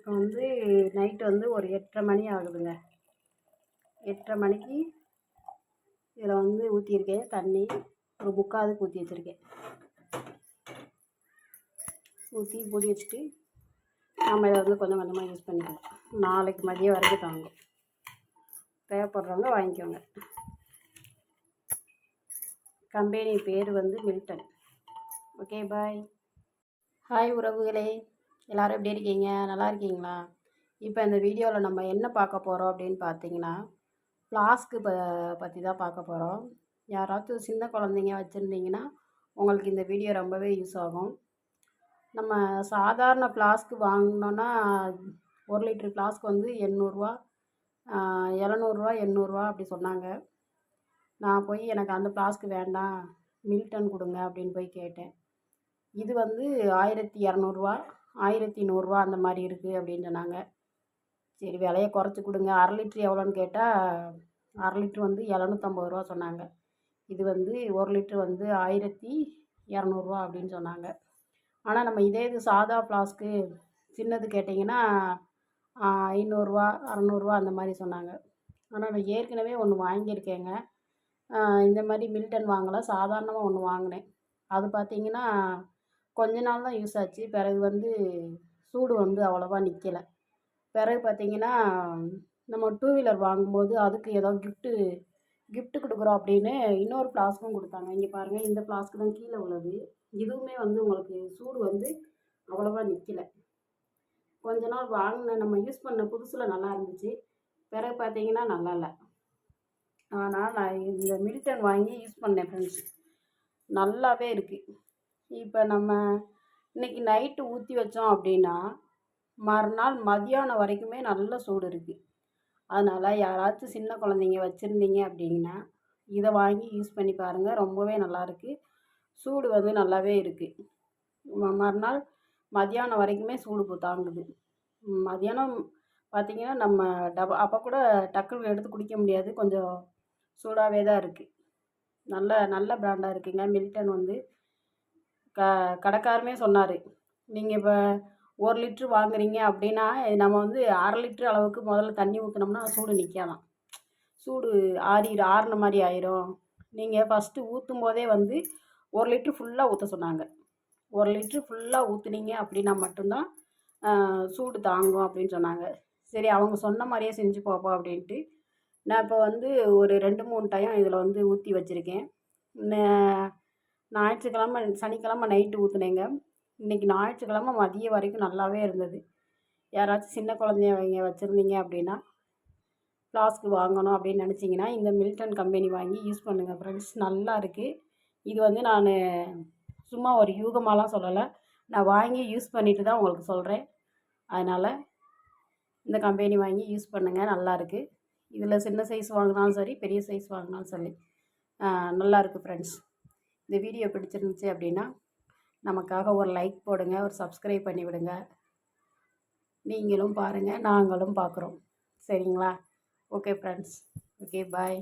இப்போ வந்து நைட்டு வந்து ஒரு 8:30 மணி ஆகுதுங்க. 8:30 மணிக்கு இதில் வந்து ஊற்றியிருக்கேன் தண்ணி. ஒரு முக்காதுக்கு ஊற்றி வச்சுருக்கேன். ஊற்றி மூடி வச்சுட்டு நம்ம இதை வந்து கொஞ்சம் கொஞ்சமாக யூஸ் பண்ணிக்கலாம். நாளைக்கு மதியம் வரைக்கும் தாங்கும். தேவைப்படுறவங்க வாங்கிக்கோங்க. கம்பெனி பேர் வந்து மில்டன். ஓகே, பாய். ஹாய் உறவுகளே, எல்லோரும் எப்படி இருக்கீங்க? நல்லா இருக்கீங்களா? இப்போ இந்த வீடியோவில் நம்ம என்ன பார்க்க போகிறோம் அப்படின்னு பார்த்தீங்கன்னா, ஃப்ளாஸ்க்கு பற்றி தான் பார்க்க போகிறோம். யாராச்சும் சின்ன குழந்தைங்க வச்சுருந்தீங்கன்னா உங்களுக்கு இந்த வீடியோ ரொம்பவே யூஸ் ஆகும். நம்ம சாதாரண ஃப்ளாஸ்க்கு வாங்கினோன்னா 1 லிட்டர் ஃப்ளாஸ்க்கு வந்து 800 700 800 அப்படி சொன்னாங்க. நான் போய் எனக்கு அந்த ஃப்ளாஸ்க்கு வேண்டாம், மில்டன் கொடுங்க அப்படின்னு போய் கேட்டேன். இது வந்து 1200 1100 அந்த மாதிரி இருக்குது அப்படின்னு சொன்னாங்க. சரி விலையை குறைச்சி கொடுங்க, 1/2 லிட்ரு எவ்வளோன்னு கேட்டால் 1/2 லிட்ரு வந்து 750 சொன்னாங்க. இது வந்து 1 லிட்ரு வந்து 1200 அப்படின்னு சொன்னாங்க. ஆனால் நம்ம இது சாதா ஃப்ளாஸ்க்கு சின்னது கேட்டிங்கன்னா 500 600 அந்த மாதிரி சொன்னாங்க. ஆனால் நான் ஏற்கனவே ஒன்று வாங்கியிருக்கேங்க. இந்த மாதிரி மில்டன் வாங்கலை, சாதாரணமாக ஒன்று வாங்கினேன். அது பார்த்திங்கன்னா கொஞ்ச நாள் தான் யூஸ் ஆச்சு. பிறகு வந்து சூடு வந்து அவ்வளோவா நிற்கலை. பிறகு பார்த்திங்கன்னா நம்ம 2 வீலர் வாங்கும்போது அதுக்கு ஏதோ கிஃப்ட்டு கொடுக்குறோம் அப்படின்னு இன்னொரு ஃப்ளாஸ்க்கும் கொடுத்தாங்க. இங்கே பாருங்கள், இந்த ஃப்ளாஸ்க்கு தான் கீழே உள்ளது. இதுவுமே வந்து உங்களுக்கு சூடு வந்து அவ்வளோவா நிற்கலை. கொஞ்ச நாள் வாங்கின நம்ம யூஸ் பண்ண புதுசில் நல்லா இருந்துச்சு. பிறகு பார்த்திங்கன்னா நல்லா இல்லை. ஆனால் நான் இந்த மில்டன் வாங்கி யூஸ் பண்ணேன் ஃப்ரெண்ட்ஸ். நல்லாவே இருக்குது. இப்போ நம்ம இன்றைக்கி நைட்டு ஊற்றி வச்சோம் அப்படின்னா மறுநாள் மதியானம் வரைக்குமே நல்ல சூடு இருக்குது. அதனால் யாராச்சும் சின்ன குழந்தைங்க வச்சுருந்தீங்க அப்படின்னா இதை வாங்கி யூஸ் பண்ணி பாருங்கள். ரொம்பவே நல்லாயிருக்கு. சூடு வந்து நல்லாவே இருக்குது. மறுநாள் மதியானம் வரைக்குமே சூடு தாங்குது. மதியானம் பார்த்திங்கன்னா நம்ம அப்போ கூட டக்குன்னு எடுத்து குடிக்க முடியாது, கொஞ்சம் சூடாகவே தான் இருக்குது. நல்ல பிராண்டாக இருக்குங்க மில்டன். வந்து கடைக்காரமே சொன்னார், நீங்கள் இப்போ 1 லிட்ரு வாங்குறீங்க அப்படின்னா நம்ம வந்து 1/2 லிட்ரு அளவுக்கு முதல்ல தண்ணி ஊற்றினோம்னா சூடு நிற்காதான். சூடு ஆறின மாதிரி ஆயிரும். நீங்கள் ஃபஸ்ட்டு ஊற்றும் போதே வந்து 1 லிட்ரு ஃபுல்லாக ஊற்ற சொன்னாங்க. 1 லிட்ரு ஃபுல்லாக ஊற்றுனீங்க அப்படின்னா மட்டும்தான் சூடு தாங்கும் அப்படின்னு சொன்னாங்க. சரி, அவங்க சொன்ன மாதிரியே செஞ்சு பார்ப்போம் அப்படின்ட்டு நான் இப்போ வந்து ஒரு 2-3 டைம் இதில் வந்து ஊற்றி வச்சுருக்கேன். ஞாயிற்றுக்கிழமை சனிக்கிழமை நைட்டு ஊற்றுனேங்க. இன்றைக்கி ஞாயிற்றுக்கிழமை மதியம் வரைக்கும் நல்லாவே இருந்தது. யாராச்சும் சின்ன குழந்தைங்க வச்சுருந்தீங்க அப்படின்னா ஃப்ளாஸ்க்கு வாங்கணும் அப்படின்னு நினச்சிங்கன்னா இந்த மில்டன் கம்பெனி வாங்கி யூஸ் பண்ணுங்கள் ஃப்ரெண்ட்ஸ். நல்லா இருக்குது. இது வந்து நான் சும்மா ஒரு யூகமாலாம் சொல்லலை, நான் வாங்கி யூஸ் பண்ணிட்டு தான் உங்களுக்கு சொல்கிறேன். அதனால் இந்த கம்பெனி வாங்கி யூஸ் பண்ணுங்கள், நல்லாயிருக்கு. இதில் சின்ன சைஸ் வாங்கினாலும் சரி, பெரிய சைஸ் வாங்கினாலும் சரி நல்லாயிருக்கு ஃப்ரெண்ட்ஸ். இந்த வீடியோ பிடிச்சிருந்துச்சு அப்படின்னா நமக்காக ஒரு லைக் போடுங்க, ஒரு சப்ஸ்கிரைப் பண்ணி விடுங்க. நீங்களும் பாருங்கள், நாங்களும் பார்க்குறோம். சரிங்களா? Okay friends. ஓகே, பாய்.